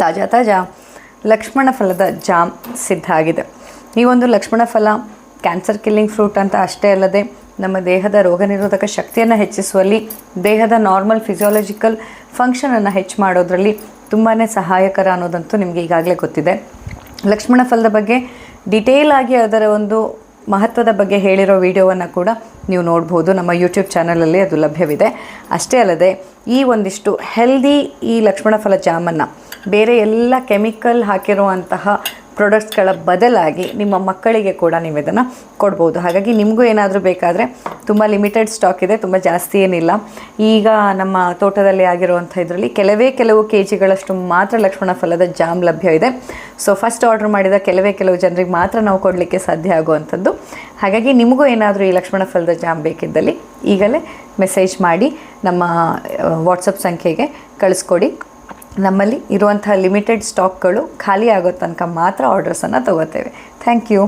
ತಾಜಾ ತಾಜಾ ಲಕ್ಷ್ಮಣ ಫಲದ ಜಾಮ್ ಸಿದ್ಧ ಆಗಿದೆ. ಈ ಒಂದು ಲಕ್ಷ್ಮಣ ಫಲ ಕ್ಯಾನ್ಸರ್ ಕಿಲ್ಲಿಂಗ್ ಫ್ರೂಟ್ ಅಂತ ಅಷ್ಟೇ ಅಲ್ಲದೆ ನಮ್ಮ ದೇಹದ ರೋಗ ನಿರೋಧಕ ಶಕ್ತಿಯನ್ನು ಹೆಚ್ಚಿಸುವಲ್ಲಿ, ದೇಹದ ನಾರ್ಮಲ್ ಫಿಸಿಯಾಲಜಿಕಲ್ ಫಂಕ್ಷನನ್ನು ಹೆಚ್ಚು ಮಾಡೋದ್ರಲ್ಲಿ ತುಂಬಾ ಸಹಾಯಕರ ಅನ್ನೋದಂತೂ ನಿಮಗೆ ಈಗಾಗಲೇ ಗೊತ್ತಿದೆ. ಲಕ್ಷ್ಮಣ ಫಲದ ಬಗ್ಗೆ ಡಿಟೇಲ್ ಆಗಿ ಅದರ ಒಂದು ಮಹತ್ವದ ಬಗ್ಗೆ ಹೇಳಿರೋ ವಿಡಿಯೋವನ್ನು ಕೂಡ ನೀವು ನೋಡ್ಬೋದು. ನಮ್ಮ ಯೂಟ್ಯೂಬ್ ಚಾನಲಲ್ಲಿ ಅದು ಲಭ್ಯವಿದೆ. ಅಷ್ಟೇ ಅಲ್ಲದೆ ಈ ಒಂದಿಷ್ಟು ಹೆಲ್ದಿ ಈ ಲಕ್ಷ್ಮಣ ಫಲ ಜಾಮನ್ನು ಬೇರೆ ಎಲ್ಲ ಕೆಮಿಕಲ್ ಹಾಕಿರುವಂತಹ ಪ್ರಾಡಕ್ಟ್ಸ್ಗಳ ಬದಲಾಗಿ ನಿಮ್ಮ ಮಕ್ಕಳಿಗೆ ಕೂಡ ನೀವು ಇದನ್ನು ಕೊಡ್ಬೋದು. ಹಾಗಾಗಿ ನಿಮಗೂ ಏನಾದರೂ ಬೇಕಾದರೆ ತುಂಬ ಲಿಮಿಟೆಡ್ ಸ್ಟಾಕ್ ಇದೆ, ತುಂಬ ಜಾಸ್ತಿ ಏನಿಲ್ಲ. ಈಗ ನಮ್ಮ ತೋಟದಲ್ಲಿ ಆಗಿರುವಂಥ ಇದರಲ್ಲಿ ಕೆಲವು ಕೆಜಿಗಳಷ್ಟು ಮಾತ್ರ ಲಕ್ಷ್ಮಣ ಫಲದ ಜಾಮ್ ಲಭ್ಯ ಇದೆ. ಸೊ ಫಸ್ಟ್ ಆರ್ಡರ್ ಮಾಡಿದ ಕೆಲವು ಜನರಿಗೆ ಮಾತ್ರ ನಾವು ಕೊಡಲಿಕ್ಕೆ ಸಾಧ್ಯ ಆಗುವಂಥದ್ದು. ಹಾಗಾಗಿ ನಿಮಗೂ ಏನಾದರೂ ಈ ಲಕ್ಷ್ಮಣ ಫಲದ ಜಾಮ್ ಬೇಕಿದ್ದಲ್ಲಿ ಈಗಲೇ ಮೆಸೇಜ್ ಮಾಡಿ ನಮ್ಮ ವಾಟ್ಸಪ್ ಸಂಖ್ಯೆಗೆ ಕಳಿಸ್ಕೊಡಿ. ನಮ್ಮಲ್ಲಿ ಇರುವಂತಹ ಲಿಮಿಟೆಡ್ ಸ್ಟಾಕ್ಗಳು ಖಾಲಿ ಆಗೋ ತನಕ ಮಾತ್ರ ಆರ್ಡರ್ಸನ್ನು ತಗೋತೇವೆ. Thank you.